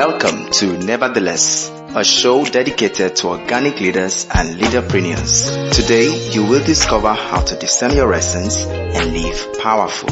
Welcome to Nevertheless, a show dedicated to organic leaders and leaderpreneurs. Today, you will discover how to discern your essence and live powerful.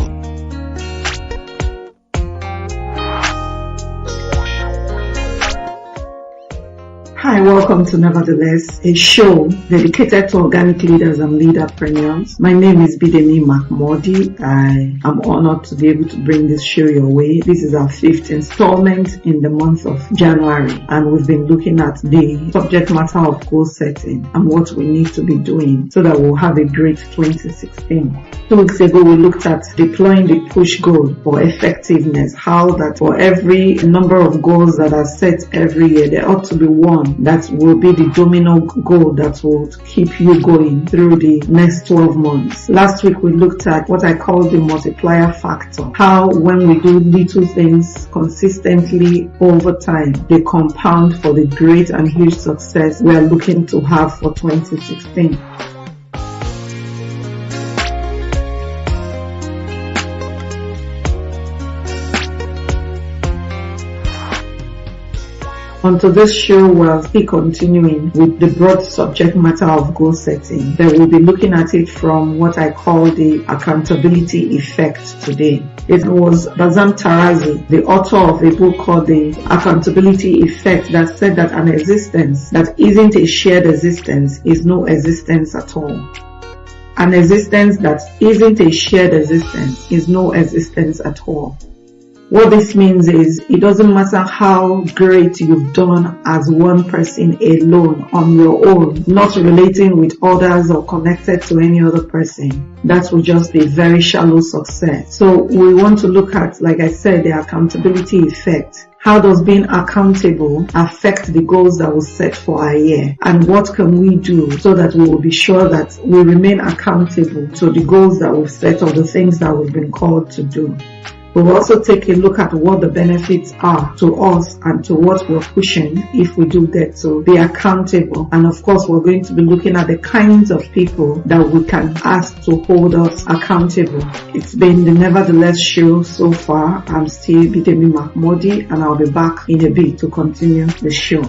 Hi, welcome to Nevertheless, a show dedicated to organic leaders and leaderpreneurs. My name is Bidemi Mark-Mordi. I am honored to be able to bring this show your way. This is our 5th installment in the month of January, and we've been looking at the subject matter of goal setting and what we need to be doing so that we'll have a great 2016. 2 weeks ago, we looked at deploying the push goal for effectiveness, how that for every number of goals that are set every year, there ought to be one that will be the domino goal that will keep you going through the next 12 months. Last week, we looked at what I call the multiplier factor, how when we do little things consistently over time, they compound for the great and huge success we are looking to have for 2016. On today's show, we'll be continuing with the broad subject matter of goal setting. Then we'll be looking at it from what I call the accountability effect today. It was Bazam Tarazi, the author of a book called The Accountability Effect, that said that an existence that isn't a shared existence is no existence at all. An existence that isn't a shared existence is no existence at all. What this means is it doesn't matter how great you've done as one person alone on your own, not relating with others or connected to any other person. That will just be very shallow success. So we want to look at, like I said, the accountability effect. How does being accountable affect the goals that we set for our year? And what can we do so that we will be sure that we remain accountable to the goals that we've set or the things that we've been called to do? We'll also take a look at what the benefits are to us and to what we're pushing if we do get to be accountable. And of course, we're going to be looking at the kinds of people that we can ask to hold us accountable. It's been the Nevertheless show so far. I'm still Bidemi Mark-Mordi, and I'll be back in a bit to continue the show.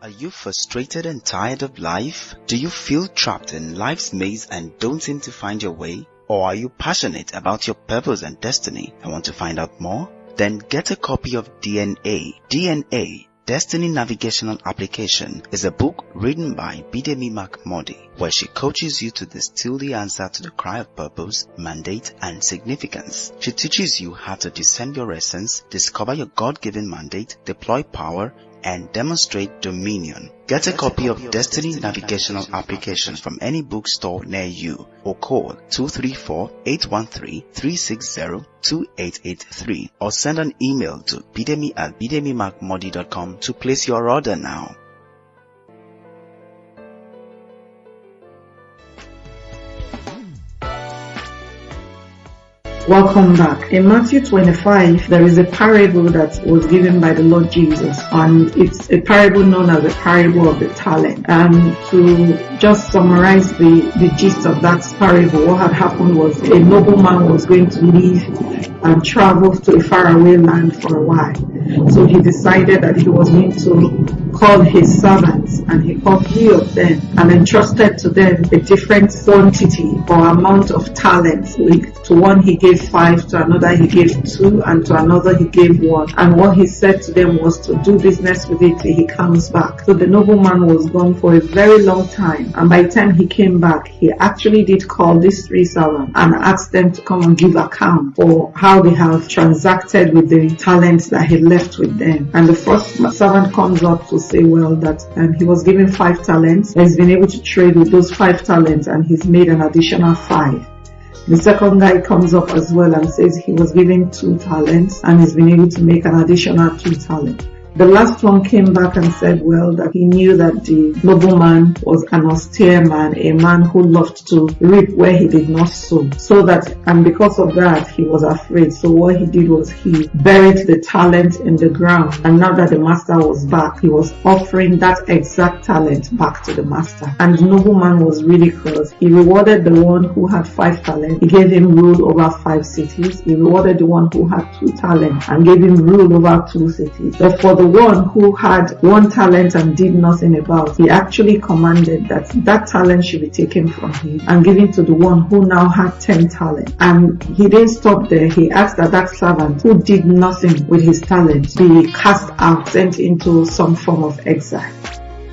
Are you frustrated and tired of life? Do you feel trapped in life's maze and don't seem to find your way? Or are you passionate about your purpose and destiny and want to find out more? Then get a copy of DNA. DNA, Destiny Navigational Application, is a book written by Bidemi Mark-Mordi, where she coaches you to distill the answer to the cry of purpose, mandate, and significance. She teaches you how to discern your essence, discover your God-given mandate, deploy power, and demonstrate dominion. Get a copy of Destiny Navigational Application from any bookstore near you or call 234-813-360-2883 or send an email to bidemi@bidemimarkmordi.com to place your order now. Welcome back. In Matthew 25, there is a parable that was given by the Lord Jesus, and it's a parable known as the parable of the talent. And to just summarize the gist of that parable, what had happened was a nobleman was going to leave and travel to a faraway land for a while. So he decided that he was going to call his servants, and he called 3 of them and entrusted to them a different quantity or amount of talents. To one he gave 5, to another he gave 2, and to another he gave 1. And what he said to them was to do business with it till he comes back. So the nobleman was gone for a very long time, and by the time he came back, he actually did call these 3 servants and asked them to come and give account for how they have transacted with the talents that he left with them. And the first servant comes up to say, well, that he was given 5 talents, and he's been able to trade with those 5 talents, and he's made an additional 5. The second guy comes up as well and says he was given 2 talents and he's been able to make an additional 2 talents. The last one came back and said, well, that he knew that the nobleman was an austere man, a man who loved to reap where he did not sow. And because of that, he was afraid. So what he did was he buried the talent in the ground. And now that the master was back, he was offering that exact talent back to the master. And the nobleman was really cross. He rewarded the one who had 5 talents. He gave him rule over 5 cities. He rewarded the one who had 2 talents and gave him rule over 2 cities. But for the one who had 1 talent and did nothing about, he actually commanded that that talent should be taken from him and given to the one who now had 10 talents. And he didn't stop there. He asked that that servant who did nothing with his talent be cast out, sent into some form of exile.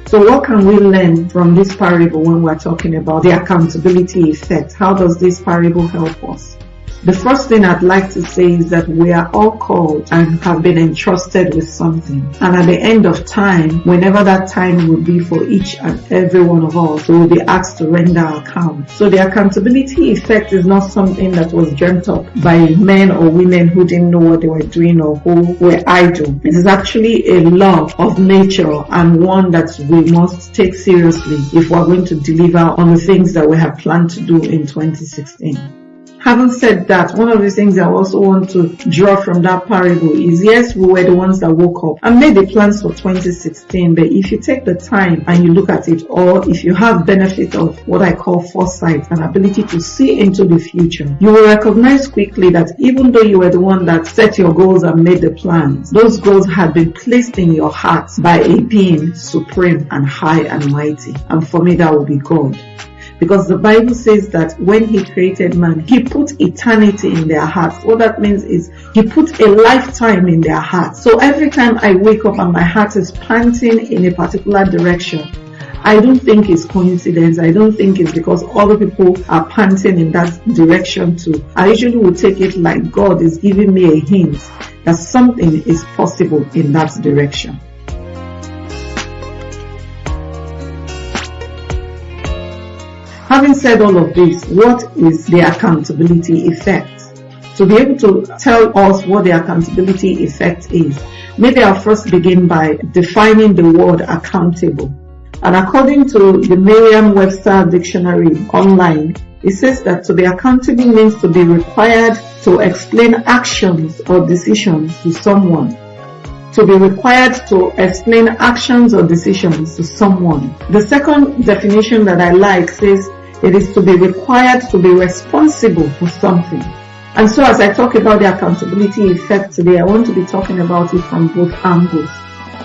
So what can we learn from this parable when we're talking about the accountability effect? How does this parable help us? The first thing I'd like to say is that we are all called and have been entrusted with something. And at the end of time, whenever that time will be for each and every one of us, we will be asked to render account. So the accountability effect is not something that was dreamt up by men or women who didn't know what they were doing or who were idle. It is actually a law of nature and one that we must take seriously if we're going to deliver on the things that we have planned to do in 2016. Having said that, one of the things I also want to draw from that parable is, yes, we were the ones that woke up and made the plans for 2016, but if you take the time and you look at it, or if you have benefit of what I call foresight and ability to see into the future, you will recognize quickly that even though you were the one that set your goals and made the plans, those goals had been placed in your heart by a being supreme and high and mighty. And for me, that will be God. Because the Bible says that when he created man, he put eternity in their hearts. What that means is he put a lifetime in their hearts. So every time I wake up and my heart is panting in a particular direction, I don't think it's coincidence. I don't think it's because other people are panting in that direction too. I usually would take it like God is giving me a hint that something is possible in that direction. Having said all of this, what is the accountability effect? To be able to tell us what the accountability effect is, maybe I'll first begin by defining the word accountable. And according to the Merriam-Webster dictionary online, it says that to be accountable means to be required to explain actions or decisions to someone. To be required to explain actions or decisions to someone. The second definition that I like says it is to be required to be responsible for something. And so as I talk about the accountability effect today, I want to be talking about it from both angles.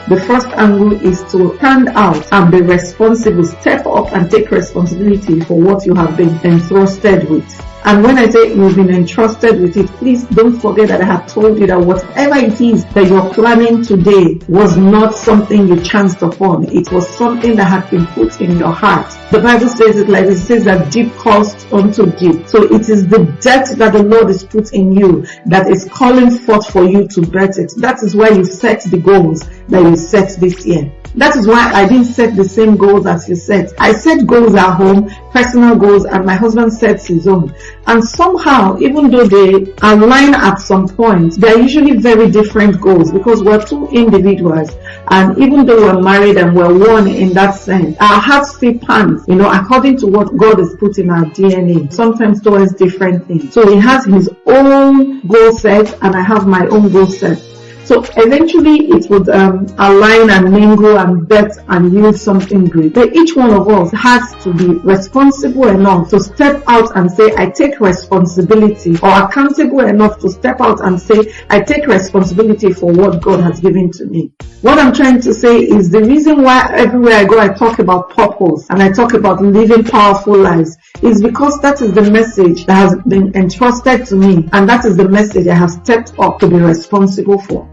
The first angle is to stand out and be responsible, step up and take responsibility for what you have been entrusted with. And when I say you've been entrusted with it, please don't forget that I have told you that whatever it is that you're planning today was not something you chanced upon. It was something that had been put in your heart. The Bible says it like this, it says that deep calls unto deep. So it is the depth that the Lord is put in you that is calling forth for you to birth it. That is why you set the goals that you set this year. That is why I didn't set the same goals as you set. I set goals at home, personal goals, and my husband sets his own. And somehow, even though they align at some point, they are usually very different goals because we're two individuals. And even though we're married and we're one in that sense, our hearts still pant, according to what God has put in our DNA, sometimes towards different things. So he has his own goal set and I have my own goal set. So eventually it would align and mingle and birth and yield something great. But each one of us has to be responsible enough to step out and say, I take responsibility, or accountable enough to step out and say, I take responsibility for what God has given to me. What I'm trying to say is the reason why everywhere I go I talk about purpose and I talk about living powerful lives is because that is the message that has been entrusted to me, and that is the message I have stepped up to be responsible for.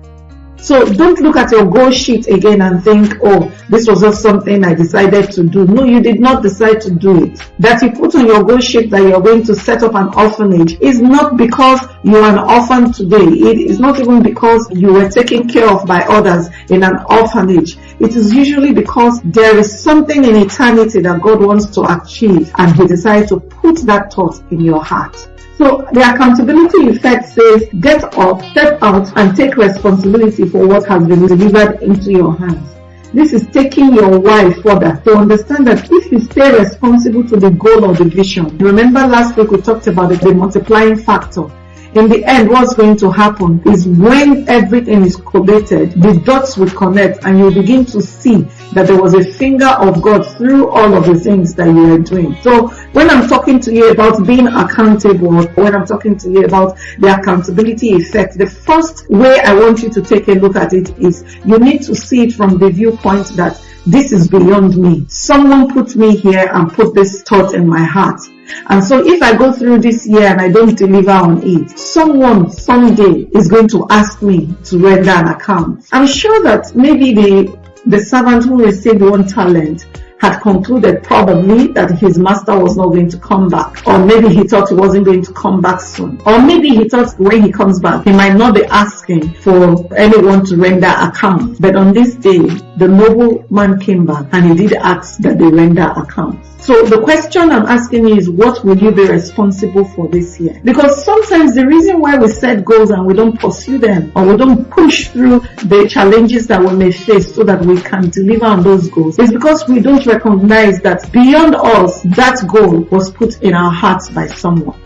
So don't look at your goal sheet again and think, oh, this was just something I decided to do. No, you did not decide to do it. That you put on your goal sheet that you're going to set up an orphanage is not because you're an orphan today. It is not even because you were taken care of by others in an orphanage. It is usually because there is something in eternity that God wants to achieve and He decided to put that thought in your heart. So the accountability effect says, get up, step out, and take responsibility for what has been delivered into your hands. This is taking your why further to understand that if you stay responsible to the goal or the vision. Remember last week we talked about the multiplying factor. In the end, what's going to happen is when everything is collated, the dots will connect and you'll begin to see that there was a finger of God through all of the things that you are doing. So when I'm talking to you about being accountable, when I'm talking to you about the accountability effect, the first way I want you to take a look at it is you need to see it from the viewpoint that this is beyond me. Someone put me here and put this thought in my heart. And so if I go through this year and I don't deliver on it, someone someday is going to ask me to render an account. I'm sure that maybe the servant who received 1 talent had concluded probably that his master was not going to come back, or maybe he thought he wasn't going to come back soon, or maybe he thought when he comes back he might not be asking for anyone to render account. But on this day the noble man came back and he did ask that they render account. So the question I'm asking you is, what will you be responsible for this year? Because sometimes the reason why we set goals and we don't pursue them, or we don't push through the challenges that we may face so that we can deliver on those goals, is because we don't recognize that beyond us, that goal was put in our hearts by someone.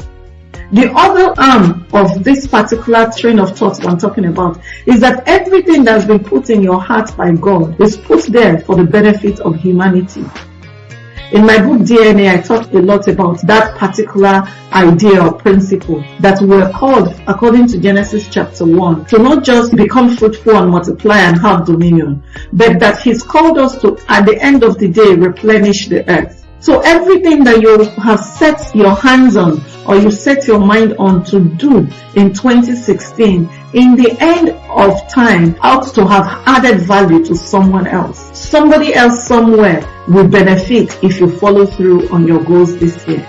The other arm of this particular train of thought I'm talking about is that everything that's been put in your heart by God is put there for the benefit of humanity. In my book DNA, I talked a lot about that particular idea or principle that we're called, according to Genesis chapter 1, to not just become fruitful and multiply and have dominion, but that He's called us to, at the end of the day, replenish the earth. So everything that you have set your hands on or you set your mind on to do in 2016, in the end of time, ought to have added value to someone else. Somebody else somewhere will benefit if you follow through on your goals this year.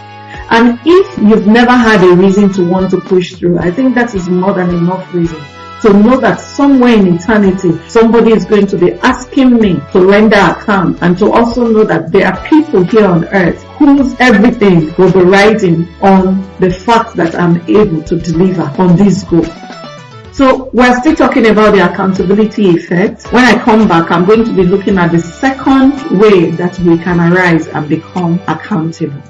And if you've never had a reason to want to push through, I think that is more than enough reason to know that somewhere in eternity, somebody is going to be asking me to render account, and to also know that there are people here on earth whose everything will be riding on the fact that I'm able to deliver on this goal. So we're still talking about the accountability effect. When I come back, I'm going to be looking at the second way that we can arise and become accountable.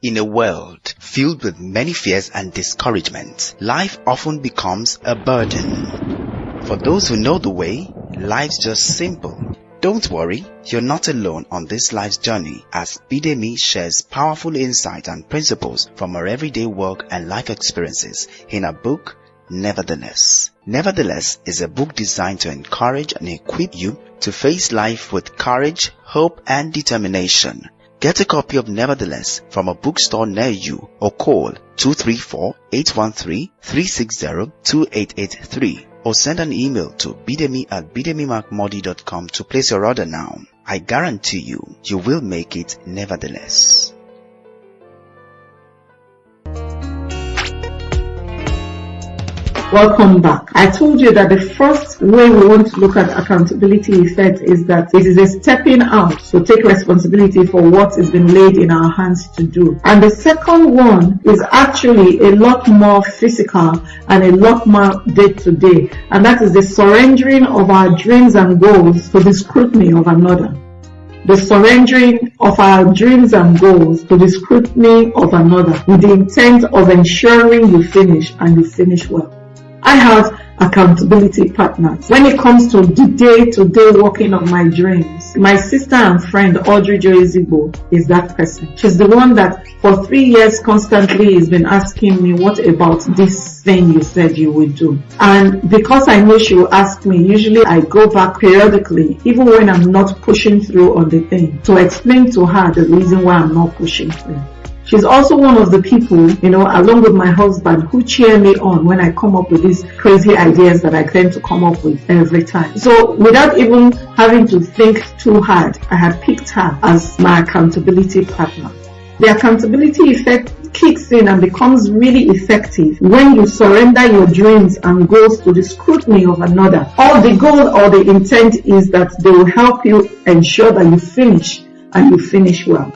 In a world filled with many fears and discouragements, life often becomes a burden. For those who know the way, life's just simple. Don't worry, you're not alone on this life's journey, as Bidemi shares powerful insights and principles from her everyday work and life experiences in her book, Nevertheless. Nevertheless is a book designed to encourage and equip you to face life with courage, hope, and determination. Get a copy of Nevertheless from a bookstore near you or call 234-813-360-2883 or send an email to bidemi@bidemimark-mordi.com to place your order now. I guarantee you will make it nevertheless. Welcome back. I told you that the first way we want to look at accountability effect is that it is a stepping out to take responsibility for what has been laid in our hands to do. And the second one is actually a lot more physical and a lot more day to day. And that is the surrendering of our dreams and goals to the scrutiny of another. The surrendering of our dreams and goals to the scrutiny of another with the intent of ensuring you finish and you finish well. I have accountability partners. When it comes to the day-to-day working of my dreams, my sister and friend Audrey Joezigbo is that person. She's the one that for 3 years constantly has been asking me, what about this thing you said you would do? And because I know she will ask me, usually I go back periodically, even when I'm not pushing through on the thing, to explain to her the reason why I'm not pushing through. She's also one of the people, along with my husband, who cheer me on when I come up with these crazy ideas that I tend to come up with every time. So without even having to think too hard, I had picked her as my accountability partner. The accountability effect kicks in and becomes really effective when you surrender your dreams and goals to the scrutiny of another. All the goal or the intent is that they will help you ensure that you finish and you finish well.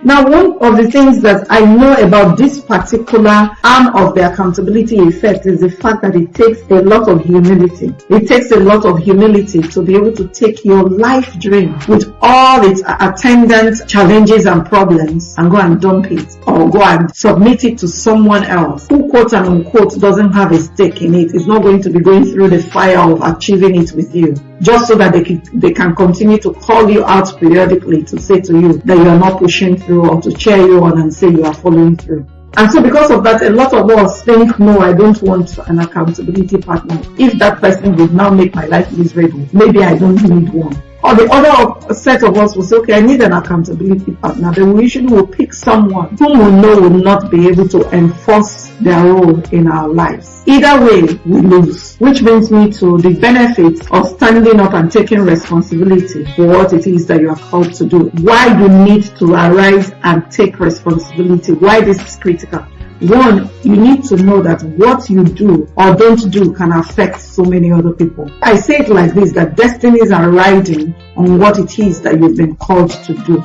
Now, one of the things that I know about this particular arm of the accountability effect is the fact that it takes a lot of humility. It takes a lot of humility to be able to take your life dream with all its attendant challenges and problems and go and dump it, or go and submit it to someone else who, quote and unquote, doesn't have a stake in it. Is not going to be going through the fire of achieving it with you, just so that they can continue to call you out periodically to say to you that you are not pushing through, or to cheer you on and say you are following through. And so because of that, a lot of us think, no, I don't want an accountability partner. If that person would now make my life miserable, maybe I don't need one. Or the other set of us will say, okay, I need an accountability partner. Then we usually will pick someone whom we know will not be able to enforce their role in our lives. Either way, we lose. Which brings me to the benefits of standing up and taking responsibility for what it is that you are called to do. Why you need to arise and take responsibility. Why this is critical. One, you need to know that what you do or don't do can affect so many other people. I say it like this, that destinies are riding on what it is that you've been called to do.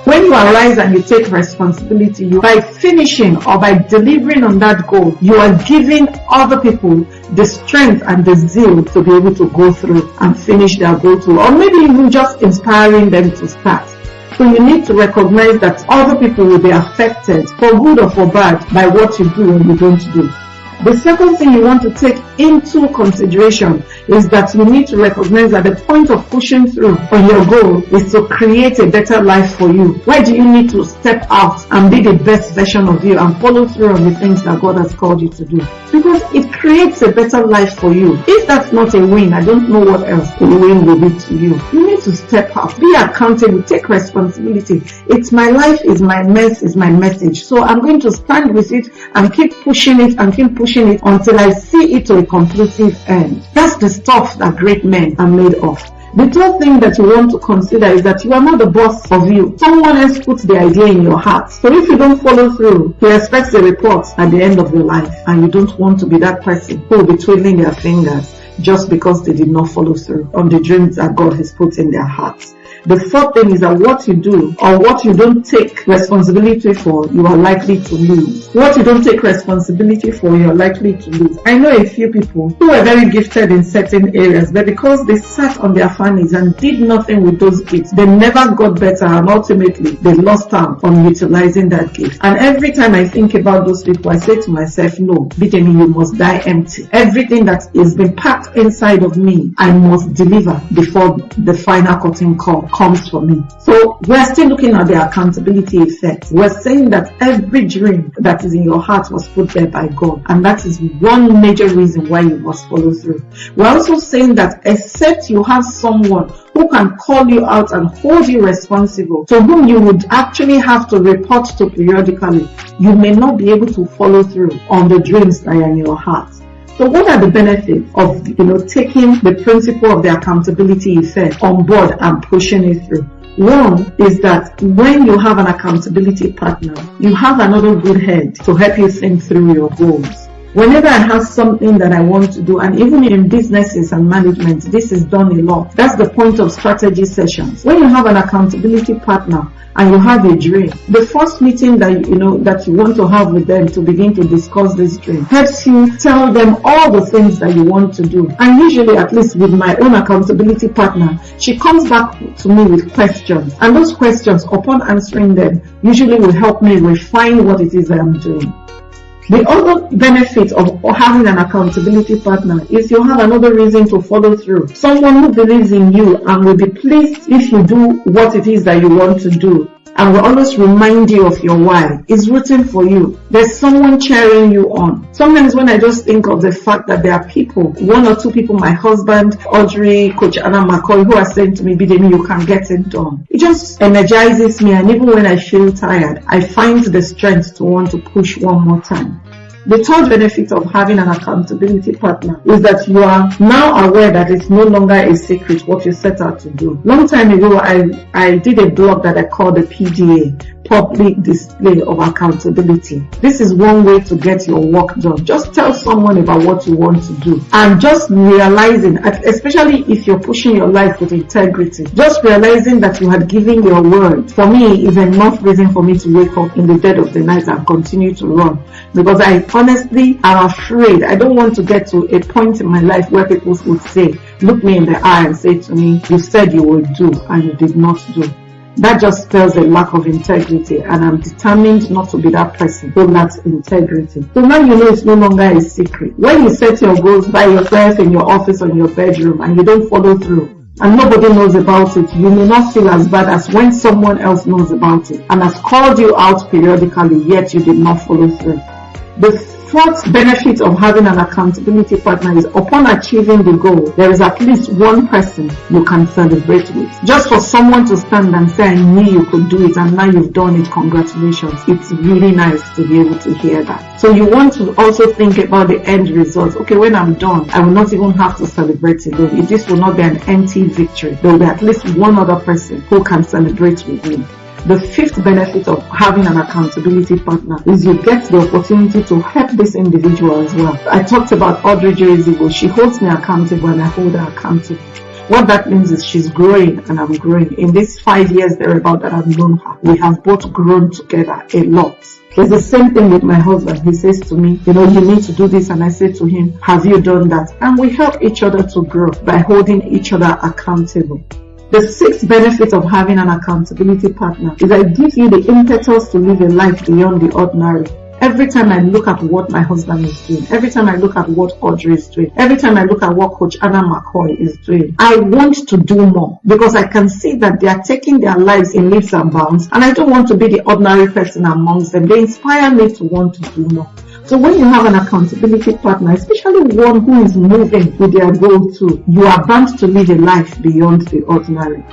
When you arise and you take responsibility, by finishing or by delivering on that goal, you are giving other people the strength and the zeal to be able to go through and finish their goal too, or maybe even just inspiring them to start. So you need to recognize that other people will be affected, for good or for bad, by what you do and you don't do. The second thing you want to take into consideration is that you need to recognize that the point of pushing through on your goal is to create a better life for you. Why do you need to step out and be the best version of you and follow through on the things that God has called you to do? Because it creates a better life for you. If that's not a win, I don't know what else a win will be to you. You need to step out, be accountable, take responsibility. It's my life, is my mess, is my message. So I'm going to stand with it and keep pushing it and keep pushing it until I see it to a conclusive end. That's the stuff that great men are made of. The third thing that you want to consider is that you are not the boss of you. Someone else puts the idea in your heart. So if you don't follow through, he expects a report at the end of your life, and you don't want to be that person who will be twiddling their fingers just because they did not follow through on the dreams that God has put in their hearts. The fourth thing is that what you do or what you don't take responsibility for, you are likely to lose. What you don't take responsibility for, you are likely to lose. I know a few people who were very gifted in certain areas, but because they sat on their fannies and did nothing with those gifts, they never got better, and ultimately they lost out on utilizing that gift. And every time I think about those people, I say to myself, no, Bidemi, you must die empty. Everything that is been packed inside of me, I must deliver before the final curtain call comes for me. So we're still looking at the accountability effect. We're saying that every dream that is in your heart was put there by God, and that is one major reason why you must follow through. We're also saying that except you have someone who can call you out and hold you responsible, to whom you would actually have to report to periodically, you may not be able to follow through on the dreams that are in your heart. So what are the benefits of, taking the principle of the accountability effect on board and pushing it through? One is that when you have an accountability partner, you have another good head to help you think through your goals. Whenever I have something that I want to do, and even in businesses and management, this is done a lot. That's the point of strategy sessions. When you have an accountability partner and you have a dream, the first meeting that you want to have with them to begin to discuss this dream helps you tell them all the things that you want to do. And usually, at least with my own accountability partner, she comes back to me with questions, and those questions, upon answering them, usually will help me refine what it is I am doing. The other benefit of having an accountability partner is you have another reason to follow through. Someone who believes in you and will be pleased if you do what it is that you want to do, and will always remind you of your why, is rooting for you. There's someone cheering you on. Sometimes when I just think of the fact that there are people, one or two people, my husband, Audrey, Coach Anna McCoy, who are saying to me, Bidemi, you can get it done. It just energizes me, and even when I feel tired, I find the strength to want to push one more time. The third benefit of having an accountability partner is that you are now aware that it's no longer a secret what you set out to do. Long time ago, I did a blog that I called the PDA, public display of accountability. This is one way to get your work done. Just tell someone about what you want to do, and just realizing, especially if you're pushing your life with integrity, just realizing that you had given your word, for me, is enough reason for me to wake up in the dead of the night and continue to run. Because I honestly am afraid. I don't want to get to a point in my life where people would say, look me in the eye and say to me, you said you would do and you did not do. That just spells a lack of integrity, and I'm determined not to be that person who lacks integrity. So now you know it's no longer a secret. When you set your goals by yourself in your office or in your bedroom and you don't follow through, and nobody knows about it, you may not feel as bad as when someone else knows about it and has called you out periodically, yet you did not follow through. The fourth benefit of having an accountability partner is, upon achieving the goal, there is at least one person you can celebrate with. Just for someone to stand and say, I knew you could do it and now you've done it, congratulations. It's really nice to be able to hear that. So you want to also think about the end results. Okay, when I'm done, I will not even have to celebrate alone. If this will not be an empty victory, there will be at least one other person who can celebrate with me. The fifth benefit of having an accountability partner is you get the opportunity to help this individual as well. I talked about Audrey years ago. She holds me accountable and I hold her accountable. What that means is she's growing and I'm growing. In these 5 years thereabout that I've known her, we have both grown together a lot. It's the same thing with my husband. He says to me, you need to do this, and I say to him, have you done that? And we help each other to grow by holding each other accountable. The sixth benefit of having an accountability partner is that it gives you the impetus to live a life beyond the ordinary. Every time I look at what my husband is doing, every time I look at what Audrey is doing, every time I look at what Coach Anna McCoy is doing, I want to do more because I can see that they are taking their lives in leaps and bounds, and I don't want to be the ordinary person amongst them. They inspire me to want to do more. So when you have an accountability partner, especially one who is moving with their goal too, you are bound to live a life beyond the ordinary.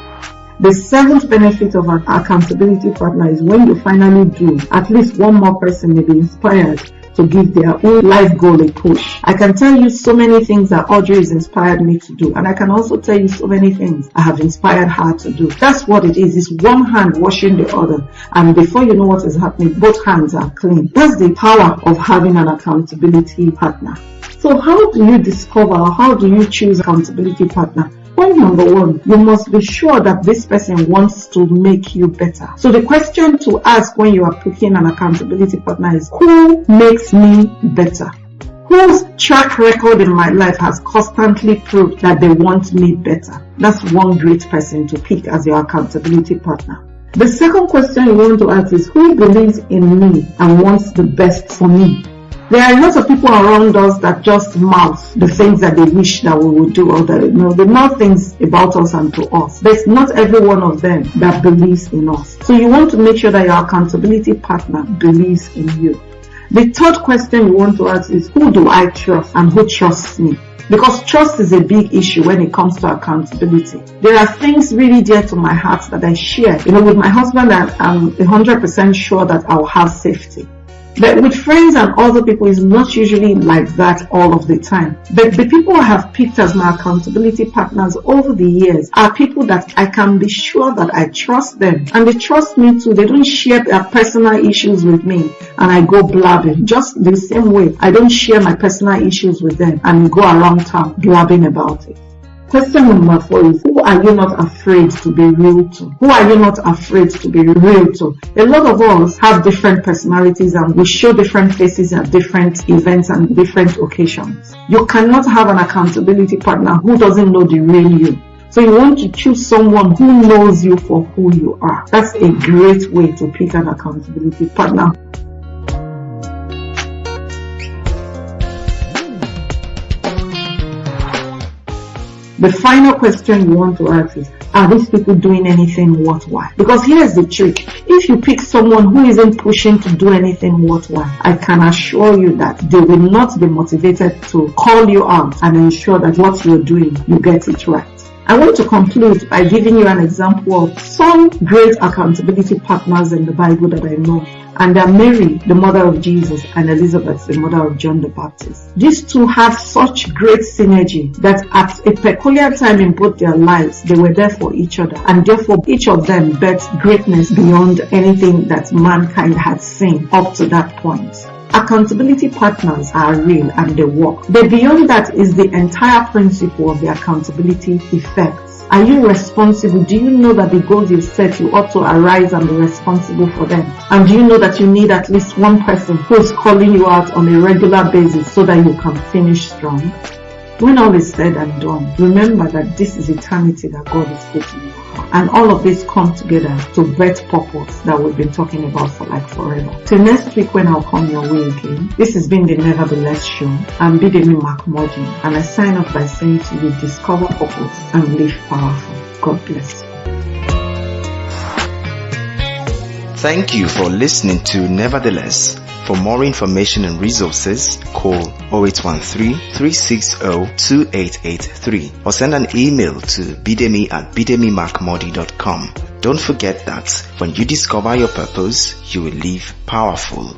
The seventh benefit of an accountability partner is when you finally do, at least one more person may be inspired to give their own life goal a push. I can tell you so many things that Audrey has inspired me to do, and I can also tell you so many things I have inspired her to do. That's what it is. It's one hand washing the other, and before you know what is happening, both hands are clean. That's the power of having an accountability partner. So how do you discover, or how do you choose accountability partner? Point number one, you must be sure that this person wants to make you better. So the question to ask when you are picking an accountability partner is, who makes me better? Whose track record in my life has constantly proved that they want me better? That's one great person to pick as your accountability partner. The second question you want to ask is, who believes in me and wants the best for me? There are lots of people around us that just mouth the things that they wish that we would do, or that they mouth things about us and to us. But not every one of them that believes in us. So you want to make sure that your accountability partner believes in you. The third question you want to ask is, who do I trust and who trusts me? Because trust is a big issue when it comes to accountability. There are things really dear to my heart that I share. With my husband, I'm 100% sure that I'll have safety. But with friends and other people, it's not usually like that all of the time. But the people I have picked as my accountability partners over the years are people that I can be sure that I trust them. And they trust me too. They don't share their personal issues with me and I go blabbing. Just the same way, I don't share my personal issues with them and go around town blabbing about it. Question number 4 is, who are you not afraid to be real to? Who are you not afraid to be real to? A lot of us have different personalities and we show different faces at different events and different occasions. You cannot have an accountability partner who doesn't know the real you. So you want to choose someone who knows you for who you are. That's a great way to pick an accountability partner. The final question you want to ask is, are these people doing anything worthwhile? Because here's the trick. If you pick someone who isn't pushing to do anything worthwhile, I can assure you that they will not be motivated to call you out and ensure that what you're doing, you get it right. I want to conclude by giving you an example of some great accountability partners in the Bible that I know. And they're Mary, the mother of Jesus, and Elizabeth, the mother of John the Baptist. These two had such great synergy that at a peculiar time in both their lives, they were there for each other. And therefore, each of them birthed greatness beyond anything that mankind had seen up to that point. Accountability partners are real and they work. But beyond that is the entire principle of the accountability effect. Are you responsible? Do you know that the goals you set, you ought to arise and be responsible for them? And do you know that you need at least one person who is calling you out on a regular basis so that you can finish strong? When all is said and done, remember that this is eternity that God is putting you. And all of this come together to birth purpose that we've been talking about for like forever. Till next week when I'll come your way again. This has been the Nevertheless Show. I'm Bidemi Mark-Mordi, and I sign off by saying to you, discover purpose and live powerful. God bless you. Thank you for listening to Nevertheless. For more information and resources, call 0813-360-2883 or send an email to bidemi@bidemimarkmordi.com. Don't forget that when you discover your purpose, you will live powerful.